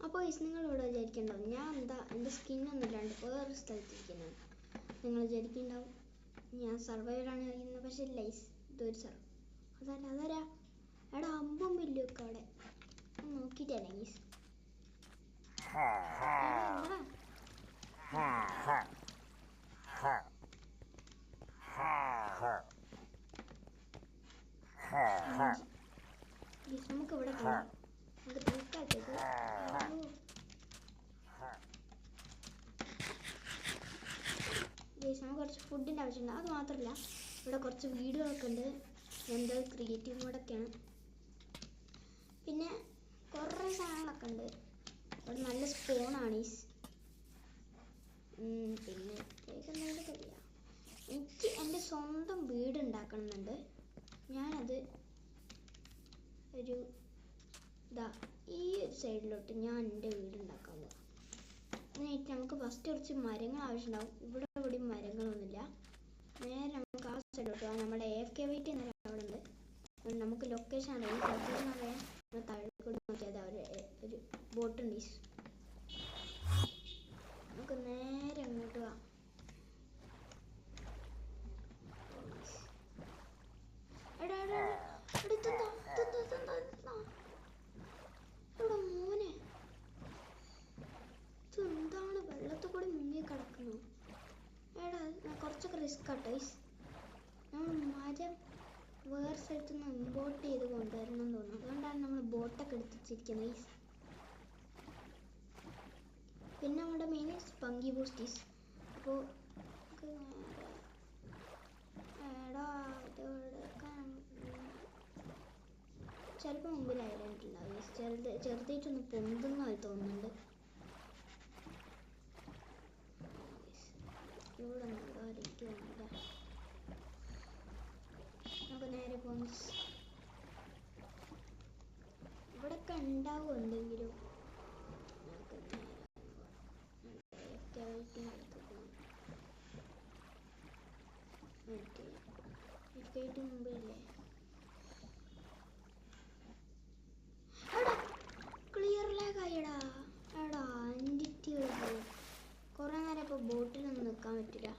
അപ്പോൾ നിങ്ങളിവിടെ വിചാരിക്കുന്നുണ്ടാവും ഞാൻ എന്താ എൻ്റെ സ്കിന്നൊന്നും ഇല്ലാണ്ട് വേറൊരു സ്ഥലത്തിരിക്കുന്നത്. നിങ്ങൾ വിചാരിക്കുന്നുണ്ടാവും ഞാൻ സർവൈവറാണ് കളിക്കുന്നത്. പക്ഷേ ലൈസ് ഇതൊരു അതാരാ എടാ അമ്പും വില്ലൊക്കെ അവിടെ നോക്കിയിട്ടല്ലേ ഗൈസ്. നമുക്ക് ഇവിടെ നമുക്ക് കുറച്ച് ഫുഡിൻ്റെ ആവശ്യമുണ്ട്. അത് മാത്രമല്ല ഇവിടെ കുറച്ച് വീടുകളൊക്കെ ഉണ്ട്. എന്തോ ക്രിയേറ്റീവ് മോഡൊക്കെയാണ്. പിന്നെ കുറേ സാധനങ്ങളൊക്കെ ഉണ്ട്. ഇവിടെ നല്ല സ്പോണാണ്. പിന്നെ എന്തെങ്കിലും കഴിയാം. എനിക്ക് എൻ്റെ സ്വന്തം വീട് ഉണ്ടാക്കണമെന്നുണ്ട്. ഞാനത് ഒരു ഈ ഒരു സൈഡിലോട്ട് ഞാൻ എൻ്റെ വീട് ഉണ്ടാക്കാൻ പോകാം. അതിനായിട്ട് നമുക്ക് ഫസ്റ്റ് കുറച്ച് മരങ്ങൾ ആവശ്യമുണ്ടാവും. ഇവിടെ എവിടെയും മരങ്ങളൊന്നുമില്ല. നേരെ നമുക്ക് ആ സൈഡിലോട്ട് നമ്മുടെ AFK വെയിറ്റ് എന്നൊരു അവിടെ ഉണ്ട്. നമുക്ക് ലൊക്കേഷൻ അറിയാം. ലൊക്കേഷൻ അറിയാൻ താഴെക്കൂടെ നോക്കിയാൽ ഒരു ബോട്ടുണ്ട്. നമുക്ക് നേരെ അങ്ങോട്ട് പോവാം. ഇവിടെ മോനെ ഇതെന്താണ് വെള്ളത്തിൽ കൂടി മുങ്ങി കിടക്കുന്നു. എടാ കുറച്ചൊക്കെ റിസ്ക് ആട്ടോ. നമ്മൾ മരം വേറെ സ്ഥലത്ത് നിന്ന് ഇമ്പോർട്ട് ചെയ്ത് കൊണ്ടുവരണം എന്ന് തോന്നുന്നു. അതുകൊണ്ടാണ് നമ്മൾ ബോട്ടൊക്കെ എടുത്തിരിക്കുന്നത്. പിന്നെ നമ്മുടെ മെയിൻ സ്പങ്കി ബൂസ്റ്റീസ്. അപ്പോൾ ചിലപ്പോൾ മുമ്പിൽ ഐലൻഡ് ഉണ്ടാവും. ചെറുതായിട്ടൊന്ന് പൊന്തുന്നതായി തോന്നുന്നുണ്ട്. ഇവിടെ നമുക്ക് നേരെ പോകുന്നു. ഇവിടെയൊക്കെ ഉണ്ടാവും എന്തെങ്കിലും. മുമ്പില്ലേ ക്ലിയർ ലാഗായിടാ. എടാ എൻഡിറ്റികൾ കുറേ നേരം ഇപ്പോൾ ബോട്ടിലൊന്നും നിൽക്കാൻ പറ്റില്ല.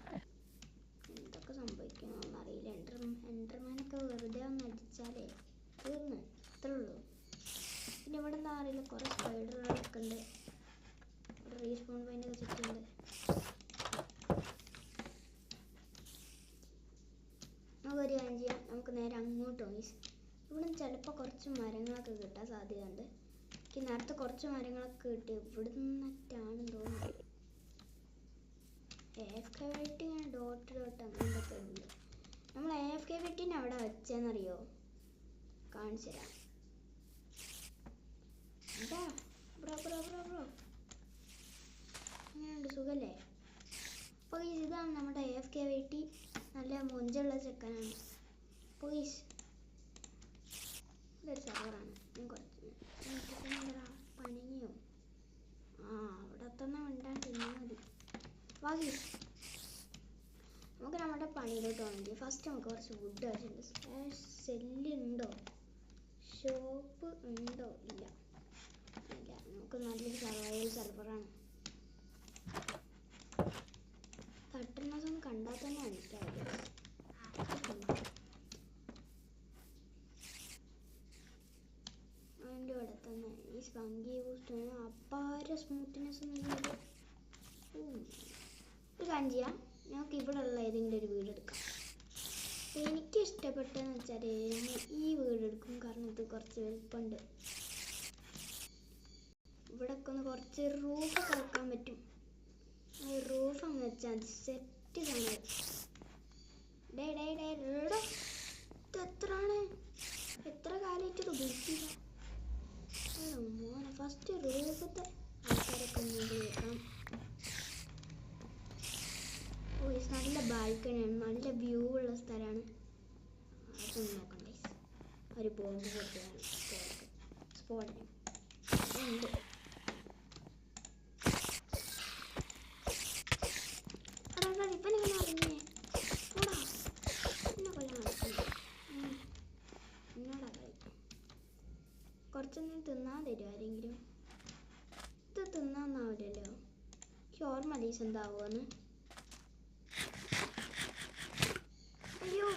എന്തൊക്കെ സംഭവിക്കണമെന്ന് അറിയില്ല. എൻഡർമാനൊക്കെ വെറുതെ ഒന്ന് അടിച്ചാലേ തീർന്ന് അത്രേ ഉള്ളൂ. പിന്നെ ഇവിടെ എന്താ അറിയില്ല, കുറേ സ്പൈഡറുകളൊക്കെ ഉണ്ട്. ഇവിടെ റീസ്പോൺ പോയിൻ്റൊക്കെ ചുറ്റുണ്ട്. നമുക്കൊരു കാര്യം ചെയ്യാം. നമുക്ക് നേരെ അങ്ങോട്ട് പോയി. ഇവിടെ ചിലപ്പോൾ കുറച്ച് മരങ്ങളൊക്കെ കിട്ടാൻ സാധ്യതയുണ്ട്. എനിക്ക് നേരത്തെ കുറച്ച് മരങ്ങളൊക്കെ കിട്ടി. ഇവിടെ നിന്നിട്ടാണെന്ന് തോന്നുന്നു. AFK വെയിറ്റ് ഇങ്ങനെ ഡോട്ട് അങ്ങനെയൊക്കെ ഉണ്ട്. നമ്മൾ AFK വെയിറ്റിന് അവിടെ വെച്ചെന്നറിയോ? കാണിച്ചു തരാം. എന്താ ബ്രോ അങ്ങനെയുണ്ട്, സുഖല്ലേ? അപ്പോൾ ഇതാണ് നമ്മുടെ AFK വെയിറ്റ്. നല്ല മൊഞ്ചുള്ള ചെക്കനാണ്. പോയിസ് ഇതൊരു സർവറാണ്. കുറച്ച് പണിയോ അവിടെ തന്നെ ഉണ്ടാണ്ടിരുന്നാൽ മതി. നമുക്ക് നമ്മുടെ പണിയിലോട്ട് പോകണമെങ്കിൽ ഫസ്റ്റ് നമുക്ക് കുറച്ച് വുഡ് ആവശ്യമുണ്ട്. സെല്ലുണ്ടോ? ഷോപ്പ് ഉണ്ടോ? ഇല്ല. നമുക്ക് നല്ലൊരു സർവൈവൽ സർവറാണ്. കട്ടർനൊന്നും കണ്ടാൽ തന്നെ മനസ്സിലാവില്ല. അതിൻ്റെ ഇവിടെ തന്നെ ഈ സ്പങ്കി ബൂസ്റ്റ് അപ്പാര സ്മൂത്ത്നെസ് ഒന്നും. ഒരു കാര്യം ചെയ്യാം, ഞങ്ങൾക്ക് ഇവിടെ ഉള്ള ഏതെങ്കിലും ഒരു വീട് എടുക്കാം. എനിക്ക് ഇഷ്ടപ്പെട്ടതെന്ന് വെച്ചാൽ ഈ വീട് എടുക്കും. കാരണം ഇത് കുറച്ച് വലുപ്പമുണ്ട്. ഇവിടെയൊക്കെ ഒന്ന് കുറച്ച് റൂഫൊക്കെ വെക്കാൻ പറ്റും. റൂഫ് അങ്ങ് വെച്ചാൽ സെറ്റ് സാധനം. എത്രയാണ് എത്ര കാലമായിട്ട് ഇത് ഉപയോഗിക്കില്ല. മോനെ ഫസ്റ്റ് റൂഫത്തെ ആൾക്കാരൊക്കെ മുന്നിൽ വെക്കണം. നല്ല ബാൽക്കണിയാണ്, നല്ല വ്യൂ ഉള്ള സ്ഥലമാണ്. അതൊന്നും നോക്കണ്ടേ. ഒരു ബോംബ് പൊട്ടിയാണ് സ്പോട്ടിന് ഉണ്ട്. ഇപ്പം നിങ്ങൾ അറിഞ്ഞേ കൂടാ എന്നെ കൊല്ലം നടക്കുന്നു. എന്നോടാ കളി. കുറച്ചൊന്നും തിന്നാൻ തരും ആരെങ്കിലും. മലീസ് എന്താവുമെന്ന്. അയ്യോ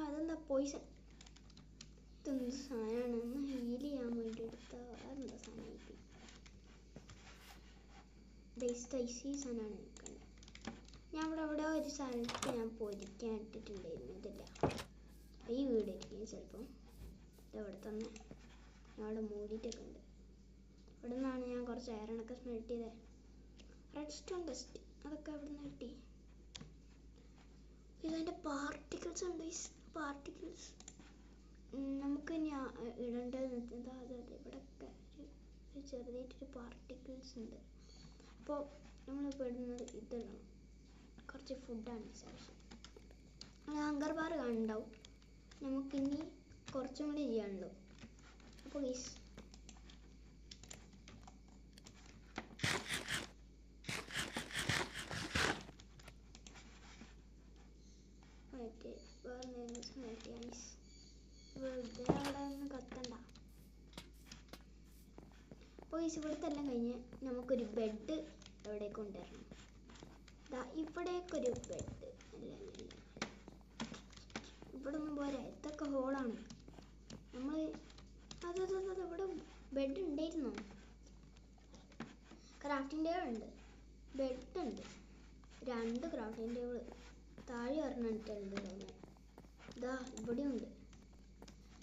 അതെന്താ പോയിസൺ? ഇതെന്ത് സാധനമാണ്? ഒന്ന് ഹീൽ ചെയ്യാൻ വേണ്ടി എടുത്ത അതെന്താ സാധനം? ഈ സാധനമാണ് നിൽക്കുന്നത്. ഞാൻ ഇവിടെ ഒരു സ്ഥലത്ത് ഞാൻ പൊരിക്കാൻ ഇട്ടിട്ടുണ്ടായിരുന്നു. ഇതില്ല, ഈ വീടായിരിക്കും ചിലപ്പം. ഇതവിടെ തന്നെ ഞാൻ അവിടെ മൂടിയിട്ടൊക്കെ ഉണ്ട്. ഇവിടെ നിന്നാണ് ഞാൻ കുറച്ച് അയറണൊക്കെ സ്മെൽറ്റ് ചെയ്തത്. റെഡ് സ്റ്റോൺ ഡസ്റ്റ് അതൊക്കെ അവിടെ നിന്ന് കിട്ടി. ഇതിൻ്റെ പാർട്ടിക്കിൾസ് ഉണ്ട്. പാർട്ടിക്കിൾസ് നമുക്ക് ഞാൻ ഇടേണ്ടത് ഇവിടെയൊക്കെ ഒരു ചെറുതായിട്ടൊരു പാർട്ടിക്കിൾസ് ഉണ്ട്. അപ്പോൾ നമ്മളിപ്പോൾ ഇടുന്നത് ഇതിടണം. കുറച്ച് ഫുഡാണ് ആവശ്യം. ഹങ്കർ ബാർ കാണുന്നുണ്ടാവും. നമുക്കിനി കുറച്ചും കൂടി ചെയ്യാനുള്ളൂ. അപ്പോൾ ഗൈസ് വെറുതെ അവിടെ ഒന്നും കത്തണ്ട. അപ്പോൾ ഗൈസ് ഇവിടുത്തെ എല്ലാം കഴിഞ്ഞ് നമുക്കൊരു ബെഡ് എവിടേക്ക് കൊണ്ടുവരണം. ഇവിടേക്കൊരു ബെഡ്. ഇവിടെ ഒന്നും പോരാ, ഇതൊക്കെ ഹോളാണ്. നമ്മൾ അത് ഇവിടെ ബെഡ് ഉണ്ടായിരുന്നോ? ക്രാഫ്റ്റിംഗ് ടേബിൾ ഉണ്ട്, ബെഡ് ഉണ്ട്, 2 ക്രാഫ്റ്റിംഗ് ടേബിൾ താഴെ പറഞ്ഞിട്ടുണ്ട്. ഇതാ ഇവിടെയുണ്ട്.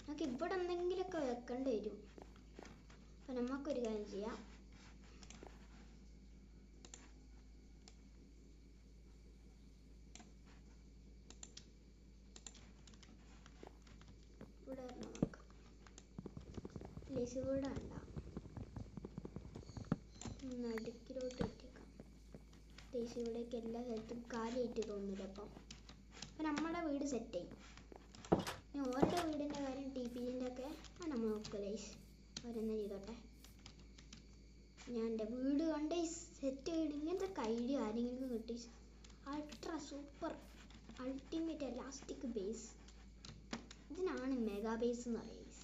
നമുക്ക് ഇവിടെ എന്തെങ്കിലുമൊക്കെ വെക്കേണ്ടി വരും. അപ്പം നമുക്കൊരു കാര്യം ചെയ്യാം. ഇവിടെ നോക്കാം. ലേസ് വീട് വേണ്ട, നടുക്കിലോട്ട് വെച്ചേക്കാം. ലേസ് ഇവിടേക്ക് എല്ലാ സ്ഥലത്തും കാലിയായിട്ട് തോന്നില്ല. അപ്പം നമ്മുടെ വീട് സെറ്റായി. ഇനി ഓരോ വീടിൻ്റെ കാര്യം TPൻ്റെ ഒക്കെ നമ്മൾ നോക്കുക. ലേസ് ഓരോന്ന് ചെയ്തോട്ടെ. ഞാൻ എൻ്റെ വീട് കണ്ട സെറ്റ് വീട് ഇങ്ങനത്തെ ഐഡിയ ആരെങ്കിലും കിട്ടി. Ultra super ultimate elastic base. ഇതിനാണ് മെഗാ ബേസ് എന്ന് പറയുന്നത്.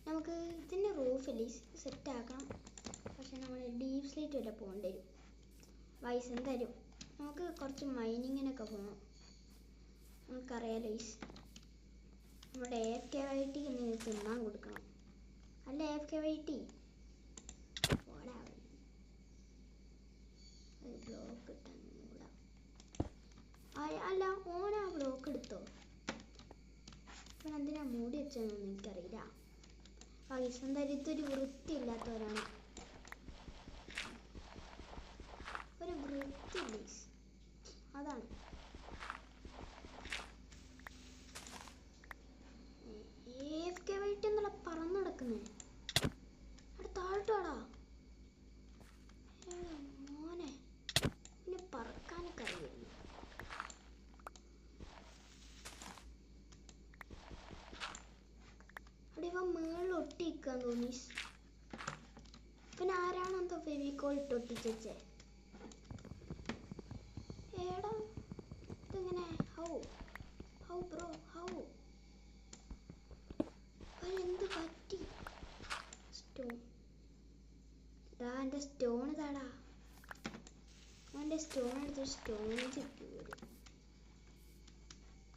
നമുക്ക് ഇതിൻ്റെ റൂഫ് സെറ്റ് ആക്കണം. പക്ഷെ നമ്മൾ ഡീപ് സ്ലീറ്റ് വരെ പോകേണ്ടി വരും. വൈസ് എന്തായാലും നമുക്ക് കുറച്ച് മൈനിങ്ങിനൊക്കെ പോകണം. നമുക്കറിയാലോ നമ്മുടെ AFKYT എന്തെങ്കിലും തിന്നാൻ കൊടുക്കണം. അല്ല AFKYT ബ്ലോക്ക് കിട്ടാൻ കൂടാ. അല്ല ഓനാ ബ്ലോക്ക് എടുത്തോ? അപ്പം എന്തിനാ മൂടി വെച്ചതെന്നൊന്നും എനിക്കറിയില്ല. വൈസ് എന്തായാലും ഇതൊരു വൃത്തിയില്ലാത്തവരാണ്. ഒരു വൃത്തിയില്ല, അതാണ്. AFKYT എന്നുള്ള പറന്നു നടക്കുന്നേ. അവിടെ താഴോട്ടാടാ മോനെ. പിന്നെ പറക്കാനൊക്കെ അറിയുന്നു. അവിടെ ഇവ മേളിൽ ഒട്ടിക്കാൻ തോന്നി. പിന്നെ ആരാണോ എന്തോ ഫെവിക്കോൾ ഇട്ട് ഒട്ടിച്ചേ. ഏടാ ഇതിങ്ങനെ ഹൗ ബ്രോ ഹൗ എന്ത് പറ്റി? സ്റ്റോൺ എൻ്റെ സ്റ്റോൺ താടാ. എൻ്റെ സ്റ്റോൺ എടുത്ത് സ്റ്റോൺ ചിപ്പി വരും.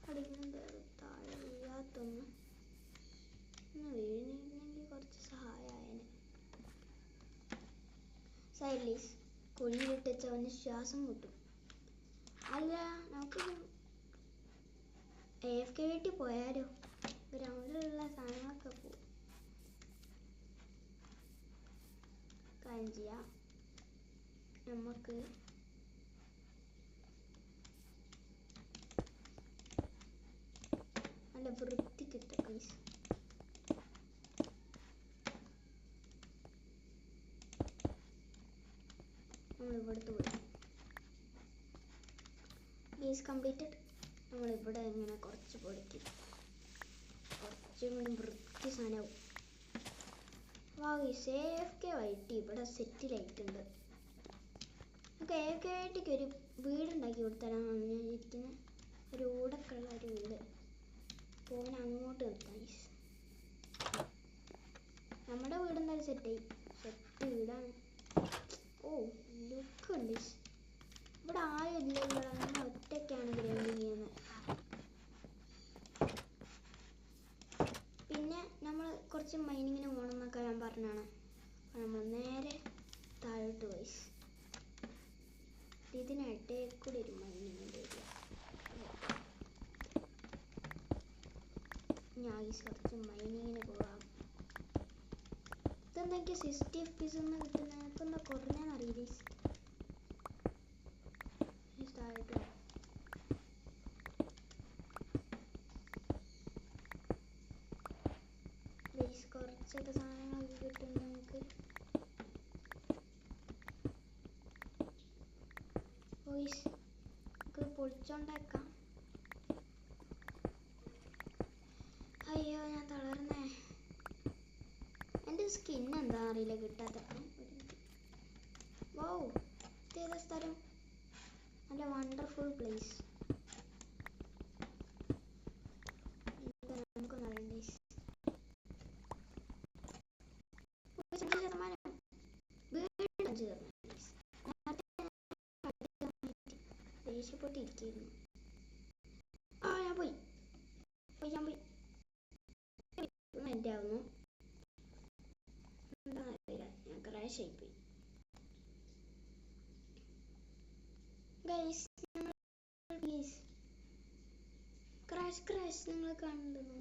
അടിക്കുന്നത് താഴെ വീഴാത്തൊന്ന് വീഴുന്നെങ്കിൽ കുറച്ച് സഹായമായേനെ. സൈലീസ് കുഴിയിലിട്ട് അവന് ശ്വാസം മുട്ടും. അല്ല നമുക്ക് AFKYT പോയാലോ? ഗ്രൗണ്ടിലുള്ള സാധനങ്ങളൊക്കെ പോകും. കാര്യം ചെയ്യാം, നമുക്ക് നല്ല വൃത്തി കിട്ടും. പ്ലീസ് നമ്മൾ ഇവിടുത്തെ പോയി ബേസ് കംപ്ലീറ്റഡ്. നമ്മളിവിടെ ഇങ്ങനെ കുറച്ച് പൊടിക്കും, കുറച്ചും കൂടി വൃത്തി സാധനവും. AFKYT ഇവിടെ സെറ്റിലായിട്ടുണ്ട്. നമുക്ക് AFKYTക്ക് ഒരു വീടുണ്ടാക്കി കൊടുത്തരാമെന്ന് ഞാൻ ഇരിക്കുന്നത്. ഒരു ഊടൊക്കെയുള്ള ഒരു വീട്. പോകാൻ അങ്ങോട്ട് നിർത്താം. നമ്മുടെ വീട് എന്തായാലും സെറ്റായി. സെറ്റ് വീടാണ്. ഓ ലുക്ക് ഉണ്ട്. ഇവിടെ ആരും ഇല്ലല്ലോ, നമ്മൾ ഒറ്റയ്ക്കാണ് ഗ്രൈൻഡിങ് ചെയ്യുന്നത്. പിന്നെ നമ്മൾ കുറച്ച് മൈനിങ്ങിന് പോകണം എന്നൊക്കെ ഞാൻ പറഞ്ഞാണ്. നമ്മൾ നേരെ താഴോട്ട് പോയി. ഇതിനിടയിൽ കൂടി ഒരു മൈനിങ്ങിൻ്റെ ഏരിയ. ഞാൻ കുറച്ച് മൈനിങ്ങിന് പോകാം. ഇതെന്താ എനിക്ക് 60 FPS ഒന്നും കിട്ടുന്നത്? ഇപ്പം എന്താ കുറഞ്ഞാന്ന് അറിയില്ല. താഴോട്ട് കുറച്ചൊക്കെ സാധനങ്ങളൊക്കെ കിട്ടും നമുക്ക്. നമുക്ക് പൊളിച്ചോണ്ടാക്കാം. അയ്യോ ഞാൻ തളർന്നേ. എൻ്റെ സ്കിൻ എന്താ അറിയില്ല കിട്ടാത്തപ്പം. വൗ ഇതേതാ സ്ഥലം? നല്ല വണ്ടർഫുൾ പ്ലേസ്. നമുക്കൊന്നും അറിയണ്ടേ. ദേഷ്യപ്പെട്ടിരിക്കുന്നു. ഞാൻ പോയി. എൻ്റെ ആവുന്നു. എന്താ അറിയില്ല, ഞാൻ ക്രാഷ് ആയിപ്പോയി. ക്രാഷ് നിങ്ങൾ കാണുന്നുണ്ടോ?